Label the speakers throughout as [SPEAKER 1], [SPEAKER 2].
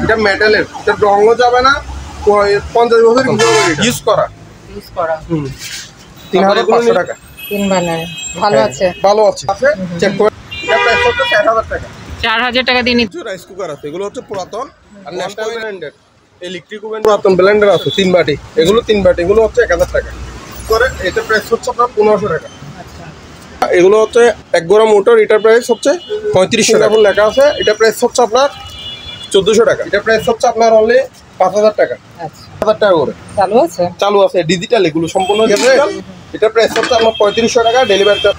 [SPEAKER 1] এটা মেটালের, এটা রঙও যাবে না, 50 বছর ইউজ করা। 3500 টাকা।
[SPEAKER 2] 3 বার্নার ভালো আছে,
[SPEAKER 1] ভালো আছে চেক করে। এটা প্রাইস হচ্ছে 4000 টাকা।
[SPEAKER 2] 4000 টাকা দিয়ে নিতে।
[SPEAKER 1] রাইস কুকার আছে, এগুলো হচ্ছে পুরাতন আর ন্যাশনাল ব্র্যান্ডের ইলেকট্রিক ওভেন, পুরাতন ব্লেন্ডার আছে 3 বাটি, এগুলো 3 বাটি, এগুলো হচ্ছে 1000 টাকা করে। এটা প্রাইস হচ্ছে আপনার 1500 টাকা। এগুলো হচ্ছে 1 গোড়া মোটর, এটার প্রাইস হচ্ছে 3500 টাকা লেখা আছে। এটা প্রাইস হচ্ছে আপনার 1400 টাকা। এটা প্রাইস হচ্ছে আপনার অনলি 5000 টাকা। আচ্ছা 5000 টাকা করে চালু আছে ডিজিটাল, এগুলো সম্পূর্ণ ডিজিটাল। এটা প্রাইস হচ্ছে আপনার 3500 টাকা ডেলিভারি চার্জ।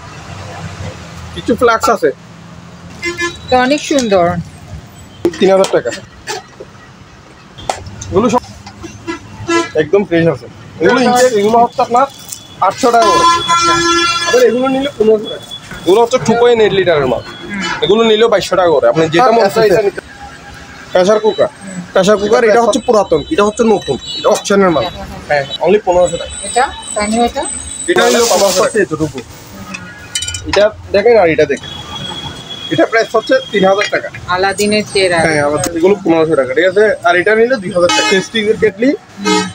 [SPEAKER 1] কিছু ফ্লাক্স আছে,
[SPEAKER 2] এটা অনেক সুন্দর,
[SPEAKER 1] 3000 টাকা। এগুলো সব একদম ফ্রেশ আছে। এগুলো ইনটেক, এগুলো হচ্ছে আপনার 800 টাকা করে। আবার এগুলো নিলে 1500 টাকা। এগুলো হচ্ছে 2.8 লিটারের মাল, এগুলো নিলেও 2200 টাকা করে। আপনি যেটা মনে চাই এটা নিতে। প্রেসার কুকার, প্রেসার কুকার এটা হচ্ছে পুরাতন, এটা হচ্ছে নতুন, এটা অপশনের মাল। হ্যাঁ অনলি 1500 টাকা। এটা সাইনি, এটা হলো 1500 টাকা এতটুকু। এটা দেখেন আর এটা দেখেন, এটা প্রাইস হচ্ছে 3000 টাকা।
[SPEAKER 2] আলাদিনের চেরা।
[SPEAKER 1] হ্যাঁ এগুলো 1500 টাকা, ঠিক আছে। আর এটা নিলে 2000 টাকা। টেস্টিংয়ের কেটলি,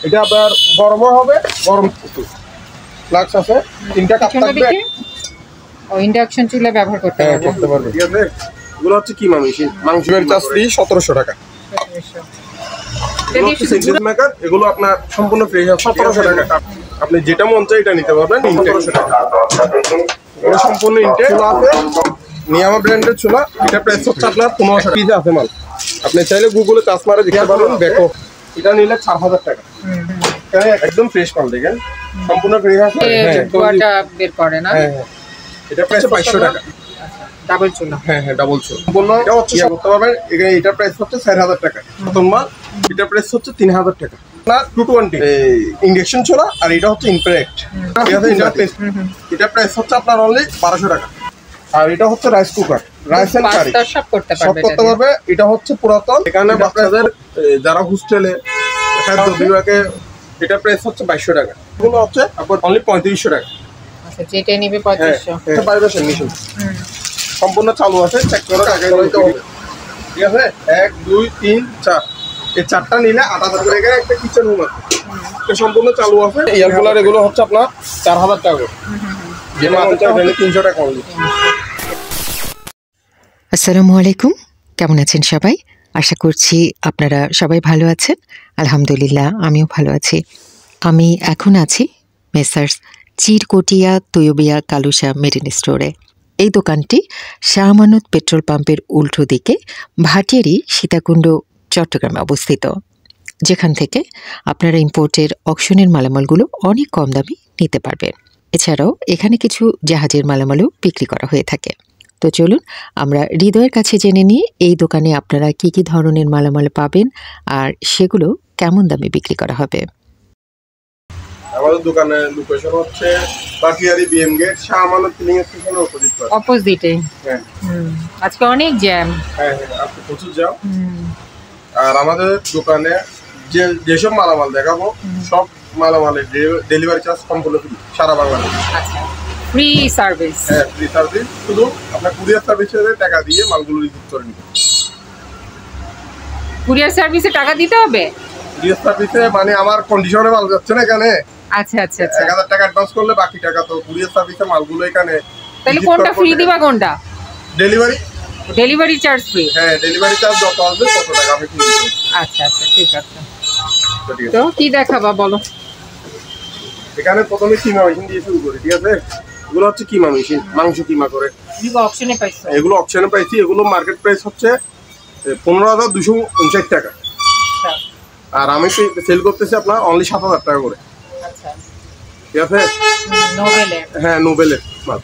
[SPEAKER 1] এটা আবার গরমও হবে, গরম ফ্লাক্স আছে, 3টা কাপ থাকবে।
[SPEAKER 2] ও ইন্ডাকশন চুলা ব্যবহার করতে পারবে,
[SPEAKER 1] ঠিক আছে। এগুলো হচ্ছে কিমা মেশিন, মাংসের চার্জ ফ্রি 1700 টাকা। এগুলো আপনার সম্পূর্ণ ফ্রি 1700 টাকা। আপনি যেটা মন চাই এটা নিতে পারবেন 1700 টাকা। এগুলো সম্পূর্ণ ইনটেক চুলা আছে, নিয়ামা ব্র্যান্ডের চুলা। এটা প্রাইস হচ্ছে আপনার 1500 টাকা আছে মাল। আপনি চাইলে গুগলে চার্জ মারে দেখতে পারবেন। দেখো এটা নিলে 4000 টাকা। একদম ফ্রেশ মাল, দেখেন সম্পূর্ণ ফ্রেশ আছে।
[SPEAKER 2] ধোঁয়াটা বের করে না।
[SPEAKER 1] হ্যাঁ এটা প্রাইস 2200 টাকা।
[SPEAKER 2] ডাবল চুলা।
[SPEAKER 1] হ্যাঁ ডাবল চুলা সম্পূর্ণ। এটা হচ্ছে করতে পারবেন। এটা প্রাইস হচ্ছে 4000 টাকা প্রথম মাল। এটা প্রাইস হচ্ছে 3000 টাকা। না 220 ইন্ডাকশন চুলা, আর এটা হচ্ছে ইনফ্রারেড। ঠিক আছে। এটা প্রাইস হচ্ছে আপনার অনলি 1200 টাকা। আর এটা হচ্ছে রাইস কুকার, রাইস এন্ড কারি
[SPEAKER 2] সব করতে
[SPEAKER 1] পারবে। এটা হচ্ছে পুরাতন, এখানে বাচ্চাদের যারা হোস্টেলে খাদ্য বিভাগে, এটা প্রাইস হচ্ছে 2200 টাকা। এগুলো হচ্ছে আপনার অনলি 3500 টাকা।
[SPEAKER 2] আচ্ছা যেটা নিবে 3500।
[SPEAKER 1] ভাইব্রেশন মেশিন সম্পূর্ণ চালু আছে, চেক করে টাকা দিতে হবে। ঠিক আছে। 1 2 3 4, এই 4টা নিলে 8000 করে। এখানে একটা কিচেন রুম আছে, এটা সম্পূর্ণ চালু আছে। এয়ার কুলার এগুলো হচ্ছে আপনার 4000 টাকা করে। যে মাত্র 300 টাকা অনলি।
[SPEAKER 3] আসসালামু আলাইকুম, কেমন আছেন সবাই? আশা করছি আপনারা সবাই ভালো আছেন। আলহামদুলিল্লাহ আমিও ভালো আছি। আমি এখন আছি মেসার্স চিরকটিয়া তৈয়বিয়া কালুসা মেরিন স্টোরে। এই দোকানটি শাহ আমানত পেট্রোল পাম্পের উল্টো দিকে ভাটিয়ারি সীতাকুণ্ড চট্টগ্রামে অবস্থিত, যেখান থেকে আপনারা ইম্পোর্টের অকশনের মালামালগুলো অনেক কম দামে নিতে পারবেন। এছাড়াও এখানে কিছু জাহাজের মালামালও বিক্রি করা হয়ে থাকে। তো চলুন আমরা হৃদয়ের কাছে জেনে নিই এই দোকানে আপনারা কি কি ধরনের মালামাল পাবেন আর সেগুলো কেমন দামে বিক্রি করা হবে।
[SPEAKER 1] আমাদের দোকানের লোকেশন হচ্ছে Bhatiary BM gate, Shah Amanat feeling স্টেশনের
[SPEAKER 2] অপোজিটে।
[SPEAKER 1] হ্যাঁ
[SPEAKER 2] আজকে অনেক জ্যাম।
[SPEAKER 1] হ্যাঁ আজকে প্রচুর জ্যাম। আর আমাদের দোকানে যেসব মালামাল দেখাবো সব মালামালের ডেলিভারি চার্জ সম্পূর্ণ ফ্রি সারা বাংলাদেশে।
[SPEAKER 2] আচ্ছা ফ্রি সার্ভিস।
[SPEAKER 1] হ্যাঁ ফ্রি সার্ভিস, শুধু আপনার কুরিয়ার সার্ভিসে টাকা দিয়ে মালগুলো রিসিভ করে নিতে।
[SPEAKER 2] কুরিয়ার সার্ভিসে টাকা দিতে হবে?
[SPEAKER 1] কুরিয়ার সার্ভিসে মানে আমার কন্ডিশনে মাল যাচ্ছে না এখানে।
[SPEAKER 2] আচ্ছা আচ্ছা আচ্ছা
[SPEAKER 1] 1000 টাকা অ্যাডভান্স করলে বাকি টাকা তো কুরিয়ার সার্ভিসে মালগুলো এখানে।
[SPEAKER 2] তাহলে কোনটা ফ্রি দিবা কোনটা? Delivery charge free.
[SPEAKER 1] হ্যাঁ ডেলিভারি চার্জ যত আসবে তত টাকা আমি ফ্রি দেব।
[SPEAKER 2] আচ্ছা আচ্ছা ঠিক আছে। তো কি দেখাবা বলো?
[SPEAKER 1] এখানে প্রথমে কিমা মেশিন দিয়ে শুরু করি। ঠিক আছে। এগুলো হচ্ছে কিমা মেশিন, মাংস কিমা করে।
[SPEAKER 2] এগুলো অপশনে পাইছো?
[SPEAKER 1] এগুলো অপশনে পাইছি। এগুলো মার্কেট প্রাইস হচ্ছে 15259 টাকা।
[SPEAKER 2] আচ্ছা।
[SPEAKER 1] আর আমি সেল করতেছি আপনার অনলি 7000 টাকা করে।
[SPEAKER 2] আচ্ছা
[SPEAKER 1] ঠিক আছে।
[SPEAKER 2] নোবেলের।
[SPEAKER 1] হ্যাঁ নোবেলের মাল।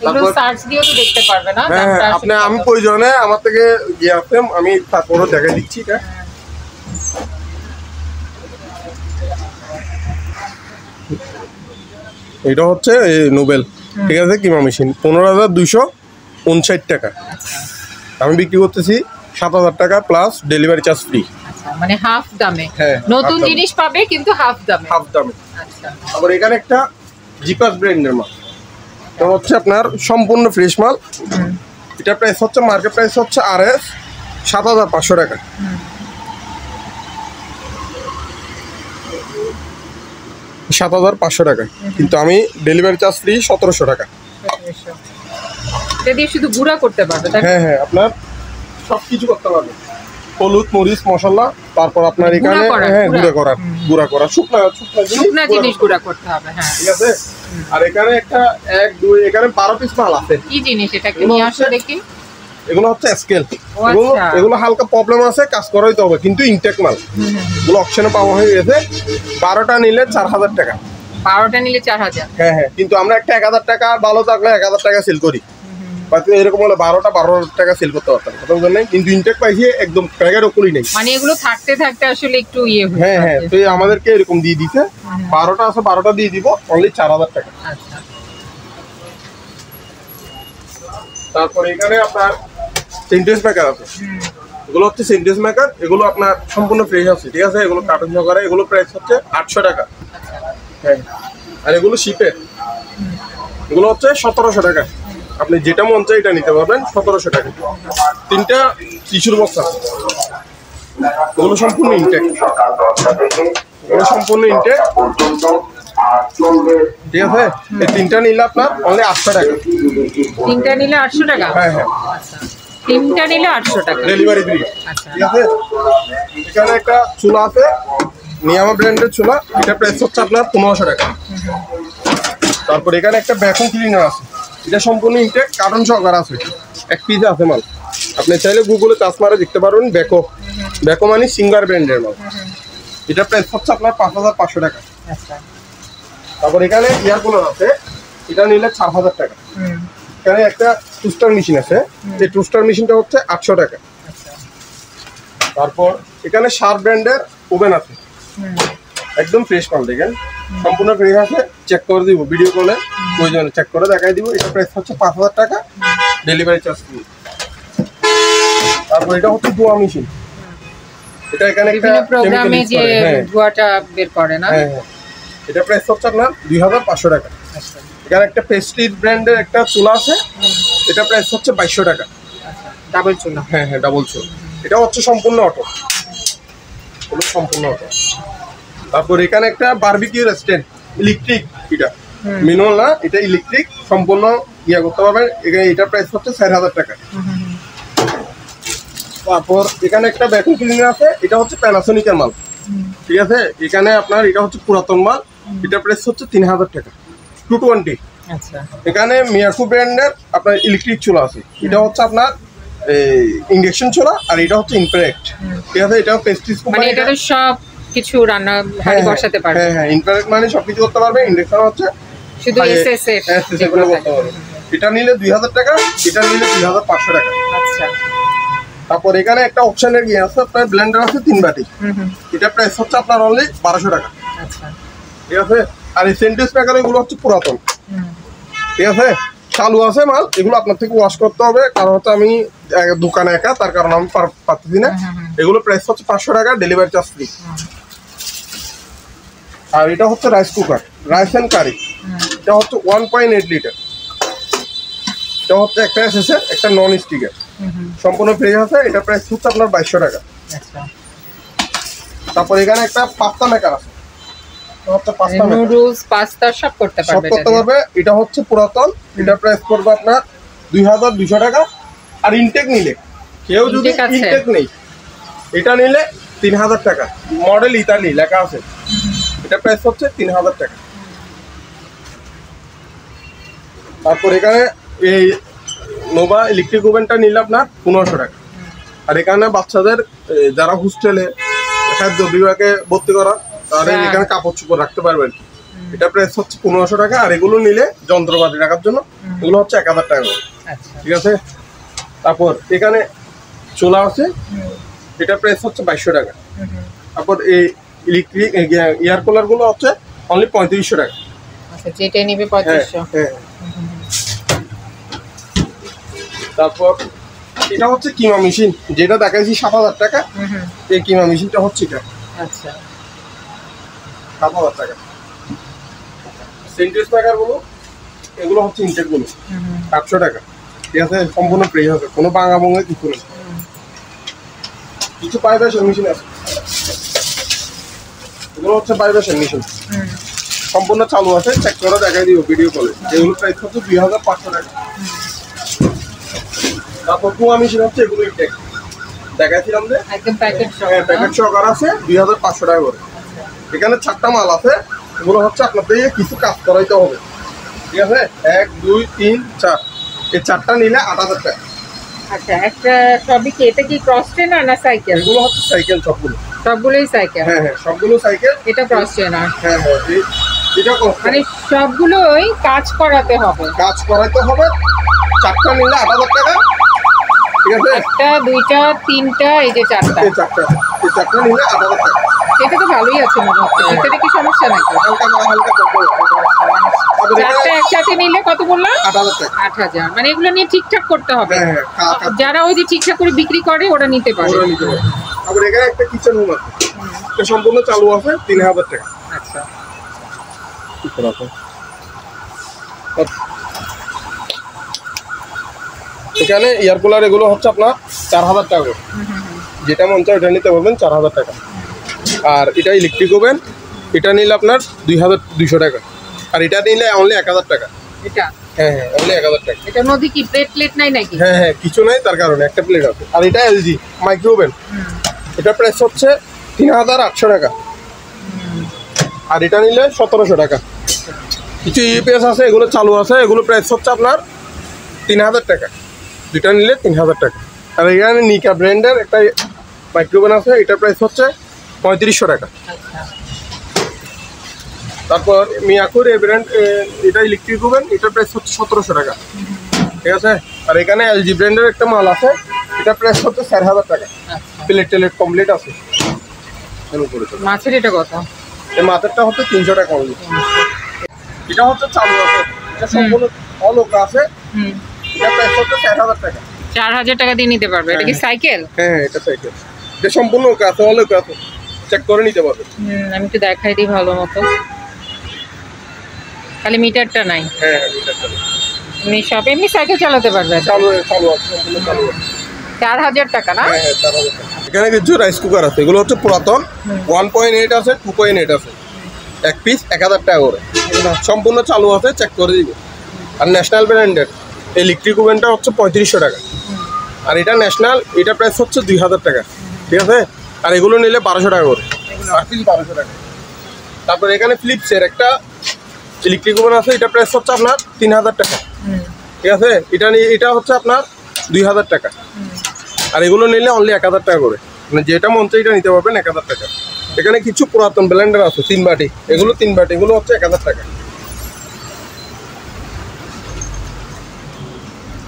[SPEAKER 2] এগুলো সার্চ দিয়েও তো দেখতে পারবে না?
[SPEAKER 1] হ্যাঁ আপনি আমি প্রয়োজনে আমার থেকে গিয়ে আসেন, আমি তারপরও দেখাই দিচ্ছি। এটা এটা হচ্ছে নোবেল। ঠিক আছে। কিমা মেশিন 15259 টাকা। আমি বিক্রি করতেছি 7000 টাকা প্লাস ডেলিভারি চার্জ ফ্রি।
[SPEAKER 2] মানে হাফ দামে।
[SPEAKER 1] হ্যাঁ
[SPEAKER 2] নতুন জিনিস পাবে কিন্তু হাফ দামে। আচ্ছা।
[SPEAKER 1] আবার এখানে একটা জিপাস ব্র্যান্ডের মাল, এটা হচ্ছে আপনার সম্পূর্ণ ফ্রেশ মাল। এটা প্রাইস হচ্ছে মার্কেট প্রাইস হচ্ছে RS 7500 টাকা। 7,500 টাকা, কিন্তু আমি ডেলিভারি চার্জ ফ্রি 1,700 টাকা।
[SPEAKER 2] এটা দিয়ে শুধু গুঁড়া করতে পারবে, তাই না?
[SPEAKER 1] হ্যাঁ হ্যাঁ, আপনার সব কিছু করতে পারবে, হলুদ মরিচ মশলা, তারপর আপনার এখানে হ্যাঁ গুঁড়া করা
[SPEAKER 2] শুকনা জিনিস গুঁড়া করতে হবে। হ্যাঁ,
[SPEAKER 1] ঠিক আছে। আর এখানে একটা 1 2 এখানে 12 পিস মাল আছে।
[SPEAKER 2] কি জিনিস এটা, কি নিয়ে আসো দেখি?
[SPEAKER 1] এগুলো হচ্ছে স্কেল।
[SPEAKER 2] আচ্ছা।
[SPEAKER 1] এগুলো হালকা প্রবলেম আছে, কাজ করাইতে হবে, কিন্তু ইনটেক মাল। এগুলো অপশনে পাওয়া হয়ে গেছে। 12টা নিলে 4,000 টাকা।
[SPEAKER 2] 12টা নিলে 4,000।
[SPEAKER 1] হ্যাঁ হ্যাঁ, কিন্তু আমরা একটা 1,000 টাকা, ভালো থাকলে 1,000 টাকা সেল করি। বাকি এরকম হলে 12,000 টাকা সেল করতে পারতাম, কথা বলছেন না? কিন্তু ইনটেক পাইছি একদম প্যাকের ওপরই নেই,
[SPEAKER 2] মানে এগুলো থাকতে থাকতে আসলে একটু ইয়ে হয়ে
[SPEAKER 1] হ্যাঁ হ্যাঁ, তো আমাদেরকে এরকম দিয়ে দিছে। 12টা আছে, 12টা দিয়ে দিব অনলি 4,000 টাকা।
[SPEAKER 2] আচ্ছা।
[SPEAKER 1] তারপর এখানে আপনার সেন্টেন্স মেকার আছে। এগুলো হচ্ছে সেন্টেন্স মেকার, এগুলো আপনার সম্পূর্ণ ফ্রেশ আছে, ঠিক আছে। এগুলো কার্টুন সহকারে, এগুলো প্রাইস হচ্ছে 800 টাকা। হ্যাঁ, আর এগুলো শিপের, এগুলো হচ্ছে 1,700 টাকা। আপনি যেটা মন চাই এটা নিতে পারবেন 1,700 টাকা। 3টা টিস্যুর বক্স আছে, এগুলো সম্পূর্ণ ইনটেক, এগুলো সম্পূর্ণ ইনটেক, ঠিক আছে। এই 3টা নিলে আপনার অনলি 800 টাকা।
[SPEAKER 2] 3টা নিলে 800 টাকা?
[SPEAKER 1] হ্যাঁ হ্যাঁ,
[SPEAKER 2] আচ্ছা, 3টা নিলে 800 টাকা
[SPEAKER 1] ডেলিভারি ফ্রি।
[SPEAKER 2] আচ্ছা,
[SPEAKER 1] ঠিক আছে। এখানে একটা চুলা আছে, নিয়ামা ব্র্যান্ডের চুলা, এটা প্রাইস হচ্ছে আপনার 1,500 টাকা। তারপর এখানে একটা ভ্যাকুয়াম ক্লিনার আছে, এটা সম্পূর্ণ ইনটেক, কার্টন সহকারে আছে, 1 পিস আছে মাল। আপনি চাইলে গুগলে চার্জ মারে দেখতে পারবেন। ব্যাকো মানে সিঙ্গার ব্র্যান্ডের মাল, এটা প্রাইস হচ্ছে আপনার 5,500 টাকা।
[SPEAKER 2] আচ্ছা।
[SPEAKER 1] তারপর এখানে এয়ার কুলার আছে, এটা নিলে 4,000 টাকা। এখানে একটা টুস্টার মেশিন আছে, এই টুস্টার মেশিনটা হচ্ছে 800 টাকা। তারপর এখানে শার্প ব্র্যান্ডের ওভেন আছে, একদম ফ্রেশ মাল, দেখেন সম্পূর্ণ ফ্রেশ আছে। চেক করে দিব ভিডিও কলে, প্রয়োজনে চেক করে দেখাই দিব। এটা প্রাইস হচ্ছে 5,000 টাকা, ডেলিভারি চার্জ ফ্রি। তারপর এটা হচ্ছে ধোয়া মেশিন, এটা এখানে একটা
[SPEAKER 2] বিভিন্ন প্রোগ্রামে যে ধোঁয়াটা বের করে না?
[SPEAKER 1] হ্যাঁ হ্যাঁ, এটা প্রাইস হচ্ছে আপনার 2,500 টাকা।
[SPEAKER 2] আচ্ছা।
[SPEAKER 1] এখানে একটা প্রেস্টিজ ব্র্যান্ডের একটা চুলা আছে, এটা প্রাইস হচ্ছে 2,200 টাকা।
[SPEAKER 2] ডাবল চুলা?
[SPEAKER 1] হ্যাঁ হ্যাঁ, ডাবল চুলা। এটা হচ্ছে সম্পূর্ণ অটো, এটা সম্পূর্ণ অটো। তারপর এখানে একটা বারবিকিউ রেস্টুরেন্ট, ইলেকট্রিক, এটা ম্যানুয়াল না, এটা ইলেকট্রিক, সম্পূর্ণ ইয়া করতে পারবেন। এখানে এটা প্রাইস হচ্ছে 4,000 টাকা। তারপর এখানে একটা ভ্যাকুয়াম ক্লিনার আছে, এটা হচ্ছে প্যানাসোনিকের মাল, ঠিক আছে। এখানে আপনার এটা হচ্ছে পুরাতন মাল, এটা প্রাইস হচ্ছে 3,000 টাকা, 220।
[SPEAKER 2] আচ্ছা।
[SPEAKER 1] এখানে মিয়াকু ব্র্যান্ডের আপনার ইলেকট্রিক চুলা আছে, এটা হচ্ছে আপনার ইন্ডাকশন চুলা, আর এটা হচ্ছে ইনফ্রারেক্ট, ঠিক আছে। এটা প্রেস্টিজ
[SPEAKER 2] মানে
[SPEAKER 1] কোম্পানি,
[SPEAKER 2] এটা তো সব কিছু রান্না হাঁড়ি বসাতে পারবে?
[SPEAKER 1] হ্যাঁ হ্যাঁ, ইনফ্রারেক্ট মানে সবকিছু করতে পারবে। ইন্ডাকশন হচ্ছে
[SPEAKER 2] শুধু এসএসএফ
[SPEAKER 1] যেগুলো করতে পারবে। এটা নিলে 2,000 টাকা, এটা নিলে 2,500 টাকা।
[SPEAKER 2] আচ্ছা।
[SPEAKER 1] তারপর এখানে একটা অপশনের ইয়ে আছে, আপনার ব্লেন্ডার আছে 3 বাটি, এটা প্রাইস হচ্ছে আপনার অনলি 1,200 টাকা।
[SPEAKER 2] আচ্ছা,
[SPEAKER 1] ঠিক আছে। আর এই সেন্টেন্স মেকার এগুলো হচ্ছে পুরাতন, ঠিক আছে, চালু আছে মাল। এগুলো আপনার থেকে ওয়াশ করতে হবে, কারণ হচ্ছে আমি দোকানে একা, তার কারণে আমি পারতেছি না। এগুলো প্রাইস হচ্ছে 500 টাকা, ডেলিভারি চার্জ ফ্রি। আর এটা হচ্ছে rice cooker, rice and curry, এটা হচ্ছে 1.8 লিটার। এটা হচ্ছে একটা এসএসএর, একটা নন স্টিকের, সম্পূর্ণ ফ্রেশ আছে। এটা প্রাইস হচ্ছে আপনার 2,200 টাকা। তারপর এখানে একটা পাস্তা মেকার আছে,
[SPEAKER 2] নুডলস পাস্তা সব করতে পারবে।
[SPEAKER 1] এটা হচ্ছে পুরাতন, এটা প্রাইস করবে আপনার 2,200 টাকা। আর ইনটেক নিলে, কেউ যদি ইনটেক নেই, এটা নিলে 3,000 টাকা। মডেল ইতালি লেখা আছে, এটা প্রাইস হচ্ছে 3,000 টাকা। তারপর এখানে এই নোভা ইলেকট্রিক ওভেনটা নিলে আপনার 1,500 টাকা। আর এখানে বাচ্চাদের যারা হোস্টেলে খাদ্য বিভাগে ভর্তি করা, তাহলে এখানে কাপড় চোপড় রাখতে পারবেন, এটা প্রাইস হচ্ছে 1,500 টাকা। আর এগুলো নিলে যন্ত্রপাতি রাখার জন্য এগুলো হচ্ছে 1,000 টাকা, ঠিক আছে। তারপর এখানে চুলা আছে, এটা প্রাইস হচ্ছে 2,200 টাকা। তারপর এই ইলেকট্রিক এয়ার কুলার গুলো হচ্ছে অনলি 3,500 টাকা।
[SPEAKER 2] যেটা নিবে 3,500।
[SPEAKER 1] তারপর এটা হচ্ছে কিমা মেশিন, যেটা দেখাইছি 7,000 টাকা। এই কিমা মেশিনটা হচ্ছে এটা,
[SPEAKER 2] আচ্ছা,
[SPEAKER 1] 7,000 টাকা। সেন্টেন্স মেকার গুলো, এগুলো হচ্ছে ইনটেক গুলো, 800 টাকা, ঠিক আছে। সম্পূর্ণ ফ্রেশ আছে, কোনো ভাঙা ভঙ্গে কিছু নেই। কিছু পাইপের মেশিন আছে, এগুলো হচ্ছে পাইপের মেশিন, সম্পূর্ণ চালু আছে, চেক করে দেখাই দিব ভিডিও কলে। এগুলো প্রাইস হচ্ছে 2500 টাকা। তারপর আমি সেটা হচ্ছে এগুলো ইনটেক দেখাইছিলাম যে
[SPEAKER 2] একদম প্যাকেট সহ।
[SPEAKER 1] হ্যাঁ, প্যাকেট সহকারে আছে 2500 টাকা করে। এখানে 4টা মাল আছে, এগুলো হচ্ছে আপনাদের কিছু কাজ করাইতে হবে, ঠিক আছে? 1 2 3 4, এই 4টা নিলে 8000 টাকা।
[SPEAKER 2] আচ্ছা, একটা সবই কি, এটা কি ক্রস ট্রেনার না সাইকেল?
[SPEAKER 1] এগুলো হচ্ছে সাইকেল সবগুলো।
[SPEAKER 2] সবগুলোই সাইকেল?
[SPEAKER 1] হ্যাঁ হ্যাঁ, সবগুলো সাইকেল।
[SPEAKER 2] এটা ক্রস ট্রেনার?
[SPEAKER 1] হ্যাঁ হ্যাঁ, এটা
[SPEAKER 2] মানে সবগুলোই কাজ করাতে হবে?
[SPEAKER 1] কাজ করাইতে হবে। 4টা নিলে 8000 টাকা, ঠিক আছে?
[SPEAKER 2] একটা, দুইটা, তিনটা, এই যে 4টা।
[SPEAKER 1] এই 4টা নিলে 8000 টাকা।
[SPEAKER 2] এটা তো ভালোই আছে মনে হচ্ছে, এটাতে কি সমস্যা নাকি?
[SPEAKER 1] হালকা হালকা
[SPEAKER 2] চারটা একসাথে নিলে কত বললাম?
[SPEAKER 1] 8000 টাকা।
[SPEAKER 2] 8000। মানে এগুলো নিয়ে ঠিকঠাক করতে হবে।
[SPEAKER 1] হ্যাঁ হ্যাঁ,
[SPEAKER 2] যারা ওই যে ঠিকঠাক করে বিক্রি করে ওরা নিতে পারে।
[SPEAKER 1] ওরা নিতে পারে। আবার এখানে একটা কিচেন রুম আছে, এটা সম্পূর্ণ চালু আছে, 3000 টাকা।
[SPEAKER 2] আচ্ছা,
[SPEAKER 1] এখানে এয়ার কুলার এগুলো হচ্ছে আপনার 4000 টাকা করে। যেটা মন চায় ওটা নিতে পারবেন 4000 টাকা। আর এটা ইলেকট্রিক ওভেন, এটা নিলে আপনার 2200 টাকা। আর এটা নিলে অনলি 1000 টাকা।
[SPEAKER 2] এটা
[SPEAKER 1] হ্যাঁ হ্যাঁ, অনলি 1000 টাকা।
[SPEAKER 2] এটার মধ্যে কি প্লেট নাই নাকি?
[SPEAKER 1] হ্যাঁ হ্যাঁ, কিছু নাই, তার কারণে একটা প্লেট আছে। আর এটা এলজি মাইক্রো ওভেন, এটা প্রাইস হচ্ছে 3800 টাকা। আর এটা নিলে 1700 টাকা। কিছু ইউপিএস আছে, এগুলো চালু আছে, এগুলো প্রাইস হচ্ছে আপনার 3000 টাকা। দুটা নিলে 3000 টাকা। আর এখানে নিকা ব্র্যান্ডের একটা মাইক্রো ওভেন আছে, এটার প্রাইস হচ্ছে 3500 টাকা। তারপর মিয়াকুর এই ব্র্যান্ড, এটা ইলেকট্রিক ওভেন, এটার প্রাইস হচ্ছে 1700 টাকা, ঠিক আছে? আর এখানে এলজি ব্র্যান্ডের একটা মাল আছে, এটা প্রাইস হচ্ছে 4000 টাকা। প্লেট টেলেট কমপ্লিট আছে।
[SPEAKER 2] মাছের এটা কত?
[SPEAKER 1] এই মাছেরটা হচ্ছে 300 টাকা অনলি। এটা হচ্ছে চালু আছে, এটা সম্পূর্ণ অলোকা আছে, এটা প্রাইস হচ্ছে 4000 টাকা।
[SPEAKER 2] 4000 টাকা দিয়ে নিতে পারবে। এটা কি সাইকেল?
[SPEAKER 1] হ্যাঁ, এটা সাইকেল, এটা সম্পূর্ণ ওকা আছে, অলোকা আছে, চেক করে নিতে পারবে।
[SPEAKER 2] আমি একটু দেখাই দিই ভালো মতো, খালি মিটারটা নাই।
[SPEAKER 1] হ্যাঁ হ্যাঁ, মিটারটা
[SPEAKER 2] এমনি সব এমনি সাইকেল চালাতে পারবে।
[SPEAKER 1] চালু আছে, সম্পূর্ণ চালু আছে।
[SPEAKER 2] 4000 টাকা না?
[SPEAKER 1] হ্যাঁ হ্যাঁ, 4000 টাকা। এখানে কিছু রাইস কুকার আছে, এগুলো হচ্ছে পুরাতন, 1.8 আছে, 2.8 আছে, এক পিস 1000 টাকা করে। সম্পূর্ণ চালু আছে, চেক করে দিবে। আর ন্যাশনাল ব্র্যান্ডের ইলেকট্রিক ওভেনটা হচ্ছে 3500 টাকা। আর এটা ন্যাশনাল, এটা প্রাইস হচ্ছে 2000 টাকা, ঠিক আছে? আর এগুলো নিলে 1200 টাকা করে, আর পিস 1200 টাকা। তারপর এখানে ফিলিপসের একটা ইলেকট্রিক ওভেন আছে, এটা প্রাইস হচ্ছে আপনার 3000 টাকা, ঠিক আছে? এটা হচ্ছে আপনার 2000 টাকা। আর এগুলো নিলে অনলি 1000 টাকা করে। মানে যেটা মন চাই এটা নিতে পারবেন 1000 টাকা। এখানে কিছু পুরাতন ব্লেন্ডার আছে, 3 বাটি, এগুলো 3 বাটি, এগুলো হচ্ছে 1000 টাকা।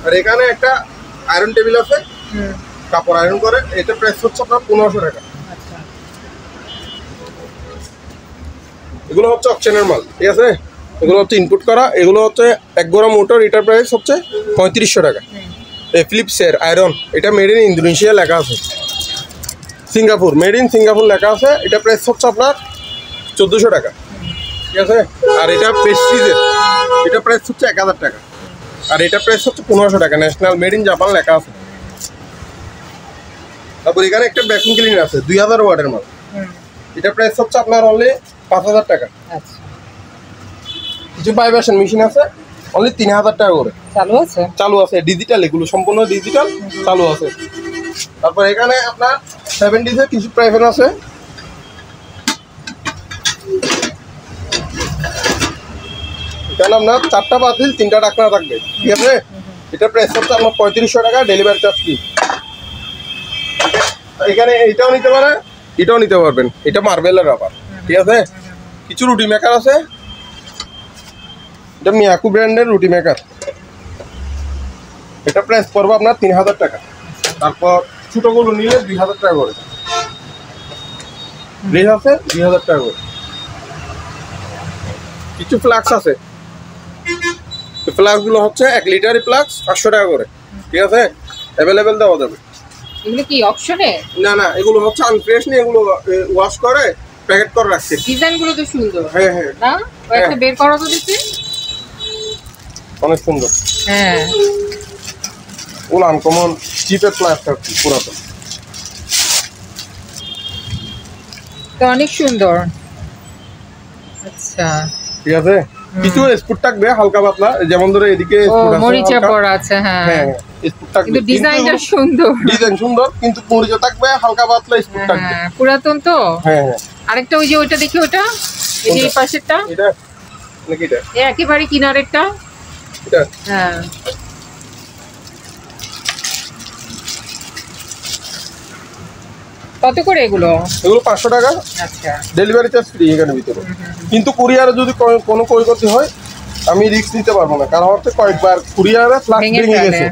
[SPEAKER 1] আর এখানে একটা আয়রন টেবিল আছে, কাপড় আয়রন করে, এটা প্রাইস হচ্ছে আপনার 1500 টাকা। এগুলো হচ্ছে অকশনের মাল, ঠিক আছে? এগুলো হচ্ছে ইনপুট করা, এগুলো হচ্ছে 1 গোড়া মোটর, এটার প্রাইস হচ্ছে 3500 টাকা। এই ফিলিপসের আয়রন, এটা মেড ইন ইন্দোনেশিয়া লেখা আছে, সিঙ্গাপুর, মেড ইন সিঙ্গাপুর লেখা আছে, এটা প্রাইস হচ্ছে আপনার 1400 টাকা, ঠিক আছে? আর এটা প্রেস্টিজের, এটা প্রাইস হচ্ছে 1000 টাকা। আর এটা প্রাইস হচ্ছে 1500 টাকা, ন্যাশনাল মেড ইন জাপান লেখা আছে। তারপর এখানে একটা ভ্যাকুয়াম ক্লিনার আছে, 2000 ওয়াটের মাল, এটা প্রাইস হচ্ছে আপনার অনলি 5000 টাকা। কিছু ভাইব্রেশন মেশিন আছে, অনলি 3000 টাকা করে। চালু আছে, ডিজিটাল, এগুলো সম্পূর্ণ ডিজিটাল, চালু আছে। তারপর এখানে আপনার 70s এর কিছু প্রাইভেট আছে, এখানে আপনার 4টা বাতিল 3টা ডাকনা থাকবে, ঠিক আছে? এটা প্রাইস হচ্ছে আপনার 3500 টাকা, ডেলিভারি চার্জ ফ্রি। এখানে এটাও নিতে পারে, এটাও নিতে পারবেন, এটা মার্বেলের রাবার, ঠিক আছে? কিছু রুটি মেকার আছে, এটা মিয়াকু ব্র্যান্ডের রুটি মেকার, এটা প্রাইস পড়বে আপনার 3000 টাকা। তারপর ছোটগুলো নিলে 2000 টাকা করে, রেস আছে 2000 টাকা করে। কিছু ফ্লাক্স আছে, ফ্লাক্সগুলো হচ্ছে 1 লিটারের ফ্লাক্স 500 টাকা করে, ঠিক আছে? অ্যাভেলেবেল দেওয়া যাবে।
[SPEAKER 2] এগুলো কি অপশনে?
[SPEAKER 1] না না, এগুলো হচ্ছে আনফ্রেশ নিয়ে, এগুলো ওয়াশ করে প্যাকেট করে রাখছে।
[SPEAKER 2] ডিজাইনগুলো তো সুন্দর।
[SPEAKER 1] হ্যাঁ হ্যাঁ,
[SPEAKER 2] না একটা বের করো তো দেখি।
[SPEAKER 1] অনেক সুন্দর।
[SPEAKER 2] হ্যাঁ,
[SPEAKER 1] ওগুলো আনকমন চিপের ফ্লাক্স পুরাতন,
[SPEAKER 2] তো অনেক সুন্দর। আচ্ছা,
[SPEAKER 1] ঠিক আছে, কিছু স্পুট থাকবে হালকা পাতলা, যেমন ধরো এদিকে
[SPEAKER 2] মরিচা পড়া আছে। হ্যাঁ
[SPEAKER 1] হ্যাঁ স্পুট থাকবে,
[SPEAKER 2] কিন্তু ডিজাইনটা সুন্দর,
[SPEAKER 1] ডিজাইন সুন্দর, কিন্তু মরিচা থাকবে হালকা পাতলা স্পুট থাকবে।
[SPEAKER 2] হ্যাঁ পুরাতন তো।
[SPEAKER 1] হ্যাঁ হ্যাঁ
[SPEAKER 2] আরেকটা ওই যে ওইটা দেখি, ওটা এই যে এই পাশেরটা,
[SPEAKER 1] এটা নাকি এটা
[SPEAKER 2] একেবারে কিনারেরটা।
[SPEAKER 1] এটা
[SPEAKER 2] হ্যাঁ কত করে এগুলো?
[SPEAKER 1] এগুলো 500 টাকা,
[SPEAKER 2] আচ্ছা
[SPEAKER 1] ডেলিভারি চার্জ ফ্রি এখানে ভিতরে। কিন্তু কুরিয়ারে যদি কোনো ক্ষয়ক্ষতি হয় আমি রিস্ক নিতে পারবো না, কারণ হচ্ছে কয়েকবার কুরিয়ারে ফ্লাশ ভেঙে গেছে,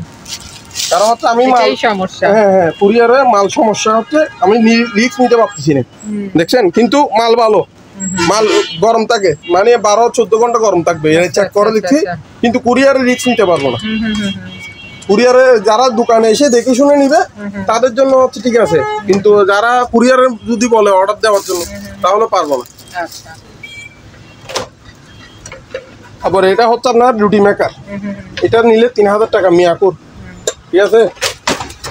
[SPEAKER 1] কারণ হচ্ছে আমি মাল
[SPEAKER 2] সমস্যা।
[SPEAKER 1] হ্যাঁ হ্যাঁ কুরিয়ারে মাল সমস্যা হচ্ছে, আমি রিস্ক নিতে পারতেছি না, দেখছেন। কিন্তু মাল ভালো, মাল গরম থাকে, মানে 12-14 ঘন্টা গরম থাকবে, চেক করে দিচ্ছি। কিন্তু কুরিয়ারে রিস্ক নিতে পারবো না। কুরিয়ারে যারা দোকানে এসে দেখে শুনে নিবে তাদের জন্য হচ্ছে ঠিক আছে, কিন্তু যারা কুরিয়ারে যদি বলে অর্ডার দেওয়ার জন্য তাহলে পারবো না।
[SPEAKER 2] আচ্ছা
[SPEAKER 1] আবার এটা হচ্ছে আপনার রুটি মেকার, এটা নিলে 3000 টাকা মিয়াকুর, ঠিক আছে।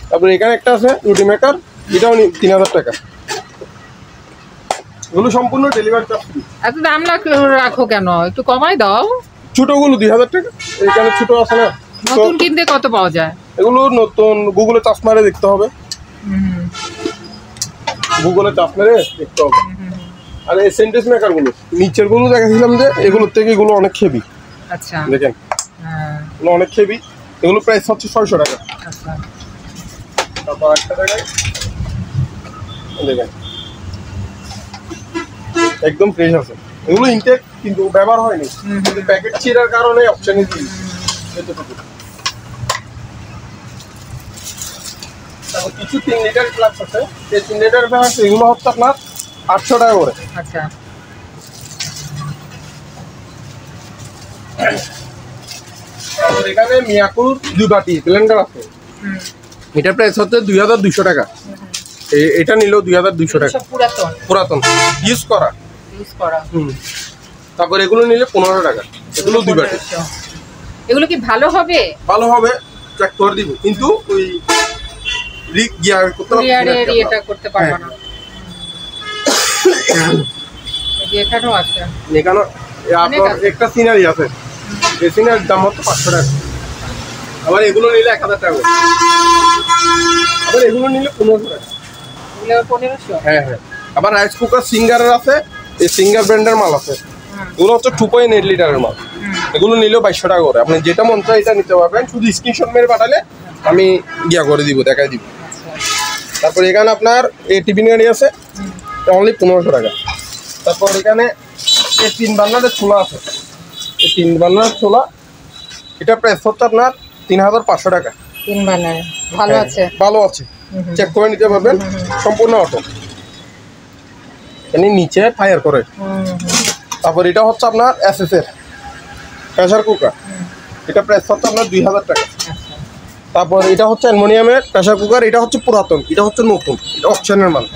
[SPEAKER 1] তারপরে এখানে একটা আছে রুটি মেকার, এটাও 3000 টাকা। এগুলো সম্পূর্ণ ডেলিভারি চার্জ ফ্রি।
[SPEAKER 2] এত দাম রাখো কেন, একটু কমাই দাও।
[SPEAKER 1] ছোটগুলো 2000 টাকা, এখানে ছোট আছে না।
[SPEAKER 2] নতুন কিনতে কত পাওয়া যায়?
[SPEAKER 1] এগুলো নতুন গুগলে চার্জ মারে দেখতে হবে, গুগলে চার্জ মেরে দেখতে হবে। আর এই সেন্টেন্স মেকার গুলো নিচের গুলো দেখাছিলাম যে এগুলোর থেকে এগুলো অনেক হেভি।
[SPEAKER 2] আচ্ছা
[SPEAKER 1] দেখেন এগুলো অনেক হেভি, এগুলো প্রাইস হচ্ছে 600 টাকা।
[SPEAKER 2] আচ্ছা
[SPEAKER 1] তারপর একটা জায়গায় দেখেন একদম ফ্রেশ আছে, এগুলো ইনটেক কিন্তু ব্যবহার হয়নি, কিন্তু প্যাকেট ছিঁড়ার কারণে অপশনে দিই এতটুকু। তারপর কিছু 3 লিটার ফ্লাক্স আছে, এই 3 লিটার ফ্লাক্স এগুলো হচ্ছে আপনার 800 টাকা করে।
[SPEAKER 2] আচ্ছা
[SPEAKER 1] তারপর এখানে মিয়াকুর 2 বাটি ব্লেন্ডার আছে, এটার প্রাইস হচ্ছে 2200 টাকা। এটা নিলেও 2200 টাকা,
[SPEAKER 2] পুরাতন
[SPEAKER 1] পুরাতন ইউজ করা। তারপর এগুলো নিলে 1500 টাকা, এগুলো 2 বাটি।
[SPEAKER 2] এগুলো কি ভালো হবে?
[SPEAKER 1] ভালো হবে, চেক করে দিব, কিন্তু ওই রিক গিয়ার করতে
[SPEAKER 2] এটা করতে পারবো না। এখানেও আছে,
[SPEAKER 1] এখানে আপনার একটা সিনারি আছে, এই সিনারির দাম হচ্ছে 500 টাকা। আবার এগুলো নিলে 1000 টাকা, আবার এগুলো নিলে 1500 টাকা।
[SPEAKER 2] 1500?
[SPEAKER 1] হ্যাঁ হ্যাঁ। আবার রাইস কুকার সিঙ্গারের আছে, এই সিঙ্গার ব্র্যান্ডের মাল আছে, এগুলো হচ্ছে 2.8 লিটারের মাল, এগুলো নিলেও 2200 টাকা করে। আপনি যেটা মন চায় এটা নিতে পারবেন, শুধু স্ক্রিনশট মেরে পাঠালে আমি গিয়া করে দিব, দেখাই দিব। তারপর এখানে আপনার এই টিফিন গাড়ি আছে, অনলি 1500 টাকা। তারপর এখানে এই 3 বার্নারের ছোলা আছে, এই 3 বার্নারের ছোলা, এটা প্রাইস হচ্ছে আপনার 3500 টাকা।
[SPEAKER 2] 3 বার্নার ভালো আছে?
[SPEAKER 1] ভালো আছে, চেক করে নিতে পারবেন, সম্পূর্ণ অটো, এখানে নিচে ফায়ার করে। তারপর এটা হচ্ছে আপনার এসএস এর প্রেসার কুকার, এটা প্রাইস হচ্ছে আপনার 2000 টাকা। তারপর এটা হচ্ছে অ্যালুমিনিয়ামের প্রেসার কুকার, এটা হচ্ছে পুরাতন, এটা হচ্ছে নতুন, এটা অপশনের মাল,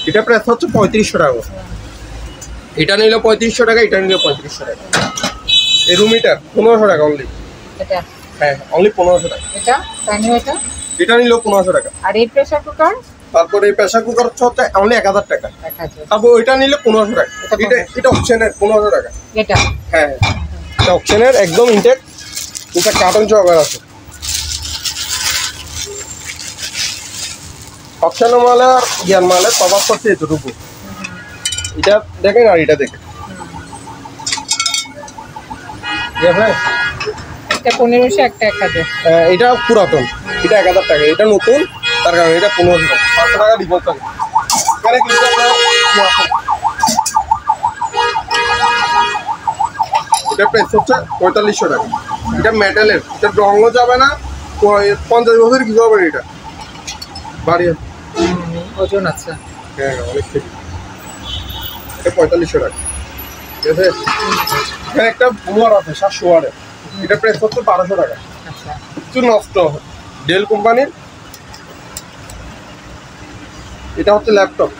[SPEAKER 1] এটা প্রাইস হচ্ছে 3500 টাকা। এটা নিলে 3500 টাকা, এটা নিলে 3500 টাকা। এই রুম হিটার 1500 টাকা অনলি,
[SPEAKER 2] এটা
[SPEAKER 1] হ্যাঁ অনলি 1500 টাকা।
[SPEAKER 2] এটা সাইনিও
[SPEAKER 1] এটা নিলেও 1500 টাকা।
[SPEAKER 2] আর এই প্রেসার কুকার?
[SPEAKER 1] তারপর এই প্রেসার কুকার হচ্ছে অনলি 1000 টাকা।
[SPEAKER 2] 1000।
[SPEAKER 1] তারপর ওইটা নিলে 1500 টাকা। এটা অপশনের 1500 টাকা।
[SPEAKER 2] এটা
[SPEAKER 1] হ্যাঁ এটা অপশনের একদম ইনটেক, এটা কার্টন চকার আছে। অপশনের মালে আর জ্ঞান মালে তফাৎ করছে এতটুকু, এটা দেখেন আর এটা দেখেন, ঠিক আছে।
[SPEAKER 2] একটা 1500, একটা 1000।
[SPEAKER 1] এটা পুরাতন, এটা 1000 টাকা, এটা নতুন, তার কারণে এটা 1500 টাকা, 500 টাকা ডিফারেন্স থাকে। এখানে কিন্তু এটা প্রাইস হচ্ছে 4500 টাকা। এটা মেটালের, এটা রঙও যাবে না, 50 বছর কিছু হবে না, এটা বাড়ি
[SPEAKER 2] ওজন আছে।
[SPEAKER 1] হ্যাঁ অনেক ঠিক। এটা 4500 টাকা, ঠিক আছে। এখানে একটা বোমার আছে 700 ওয়াটের, এটা প্রাইস হচ্ছে 1200 টাকা।
[SPEAKER 2] আচ্ছা
[SPEAKER 1] কিছু নষ্ট, ডেল কোম্পানির, এটা হচ্ছে ল্যাপটপ,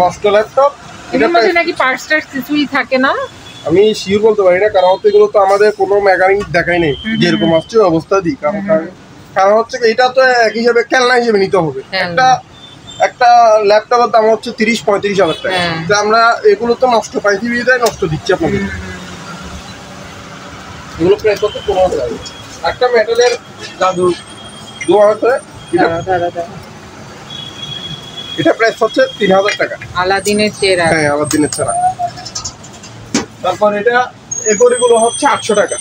[SPEAKER 1] নষ্ট ল্যাপটপ।
[SPEAKER 2] এর মধ্যে নাকি পার্টস কিছুই থাকে না?
[SPEAKER 1] আমি শিওর বলতে পারি না, কারণ হচ্ছে এগুলো তো আমাদের কোনো মেকানিক দেখাই নেই, যেরকম আসছে অবস্থা দিই। কারণ হচ্ছে এটা তো এক হিসাবে খেলনা হিসেবে নিতে হবে। একটা ল্যাপটপের দাম হচ্ছে 30-35 হাজার টাকা, তো আমরা এগুলো তো নষ্ট পাইছি, নষ্ট দিচ্ছি আপনাদের। এগুলো প্রাইস হচ্ছে 1500 টাকা। একটা মেটালের জাদু দোয়া আছে, এটা প্রাইস হচ্ছে 3000 টাকা।
[SPEAKER 2] আলাদিনের চেরা।
[SPEAKER 1] হ্যাঁ, আলাদিনের চেরা। তারপর এটা এগুলো হচ্ছে 800 টাকা।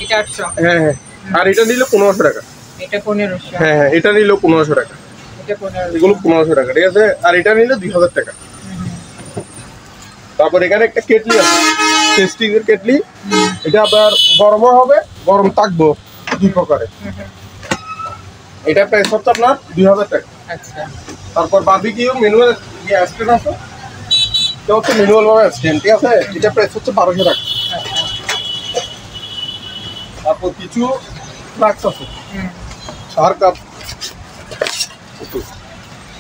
[SPEAKER 2] এটা 800।
[SPEAKER 1] হ্যাঁ হ্যাঁ, আর এটা নিলে 1500 টাকা।
[SPEAKER 2] এটা 1500।
[SPEAKER 1] হ্যাঁ হ্যাঁ, এটা নিলেও 1500 টাকা।
[SPEAKER 2] এটা 1500।
[SPEAKER 1] এগুলো 1500 টাকা, ঠিক আছে। আর এটা নিলে 2000 টাকা। তারপর এখানে একটা কেটলি আছে, প্রেস্টিজের কেটলি। এটা আবার গরমও হবে, গরম থাকবো 2 প্রকারে। এটা প্রাইস হচ্ছে আপনার 2000 টাকা।
[SPEAKER 2] আচ্ছা।
[SPEAKER 1] তারপর বারবিকিউ ম্যানুয়াল স্ট্যান্ড আছে, এটা হচ্ছে ম্যানুয়াল ভাবে স্ট্যান্ড, ঠিক আছে। এটা প্রাইস হচ্ছে 1200 টাকা। তারপর কিছু ফ্লাক্স আছে, 4 কাপ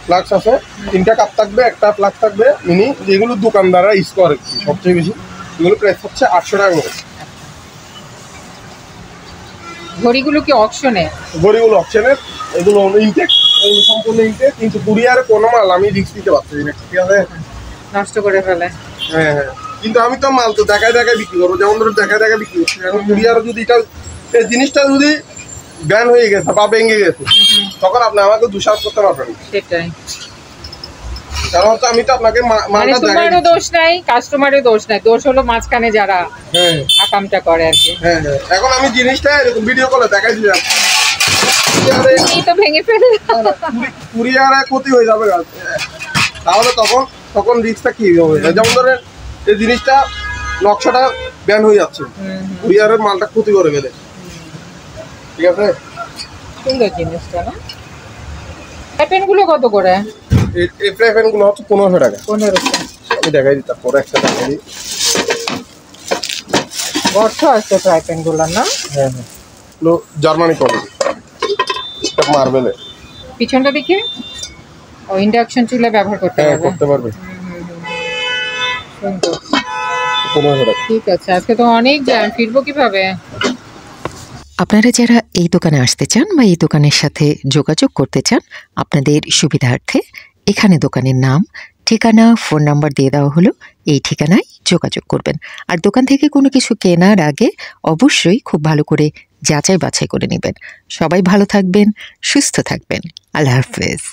[SPEAKER 1] ফ্লাক্স আছে, 3টা কাপ থাকবে, একটা ফ্লাক্স থাকবে মিনি, যেগুলো দোকানদাররা ইউজ করে সবচেয়ে বেশি। এগুলো প্রাইস হচ্ছে 800 টাকা করে।
[SPEAKER 2] ঘড়িগুলো কি অকশনে?
[SPEAKER 1] ঘড়িগুলো অপশনের, এগুলো ইনটেক, এগুলো সম্পূর্ণ ইনটেক। কিন্তু কুরিয়ারে কোনো মাল আমি রিস্ক নিতে পারছি না, ঠিক আছে।
[SPEAKER 2] নষ্ট করে ফেলে।
[SPEAKER 1] হ্যাঁ হ্যাঁ, কিন্তু আমি তো মাল তো দেখায় বিক্রি করবো, যেমন ধরো দেখায় বিক্রি করছি। এখন কুরিয়ারে যদি এই জিনিসটা যদি ব্যান হয়ে গেছে বা ভেঙে গেছে, তখন আপনি আমাকে দোষারোপ করতে পারবেন।
[SPEAKER 2] সেটাই,
[SPEAKER 1] কারণ হচ্ছে আমি তো আপনাকে
[SPEAKER 2] মানে
[SPEAKER 1] মালটা
[SPEAKER 2] তোমারও দোষ নাই, কাস্টমারের দোষ নাই, দোষ হলো মাঝখানে যারা
[SPEAKER 1] হ্যাঁ
[SPEAKER 2] আকামটা করে আর কি।
[SPEAKER 1] হ্যাঁ হ্যাঁ, এখন আমি জিনিসটা এরকম ভিডিও কলে দেখাই দিলাম,
[SPEAKER 2] এই তো ভেঙে ফেলে
[SPEAKER 1] কুরিয়ারে ক্ষতি হয়ে যাবে, তাহলে তখন রিস্কটা কি হবে। যেমন ধরেন এই জিনিসটা নকশাটা ব্যান হয়ে যাচ্ছে, কুরিয়ারের মালটা ক্ষতি করে গেলে, ঠিক আছে।
[SPEAKER 2] সুন্দর জিনিসটা না। পেন গুলো কত করে?
[SPEAKER 1] এই ফ্রাই প্যান গুলো হচ্ছে 1500 টাকা।
[SPEAKER 2] 1500।
[SPEAKER 1] আমি দেখাই দিই, তারপরে একটা দেখাই দিই।
[SPEAKER 2] বর্ষ আছে ফ্রাই প্যান গুলো না?
[SPEAKER 1] হ্যাঁ হ্যাঁ, জার্মানি কোয়ালিটি, এটা মার্বেলের।
[SPEAKER 2] পিছনটা দেখি, ও ইন্ডাকশন চুলা ব্যবহার করতে
[SPEAKER 1] হ্যাঁ,
[SPEAKER 2] পারবে।
[SPEAKER 1] করতে পারবে।
[SPEAKER 2] সুন্দর।
[SPEAKER 1] 1500 টাকা।
[SPEAKER 2] ঠিক আছে, আজকে তো অনেক জ্যাম, ফিরবো কিভাবে?
[SPEAKER 3] আপনারা যারা এই দোকানে আসতে চান বা এই দোকানের সাথে যোগাযোগ করতে চান, আপনাদের সুবিধার্থে এখানে দোকানের নাম, ঠিকানা, ফোন নাম্বার দিয়ে দেওয়া হলো। এই ঠিকানায় যোগাযোগ করবেন। আর দোকান থেকে কোনো কিছু কেনার আগে অবশ্যই খুব ভালো করে যাচাই বাছাই করে নেবেন। সবাই ভালো থাকবেন, সুস্থ থাকবেন। আল্লাহ হাফেজ।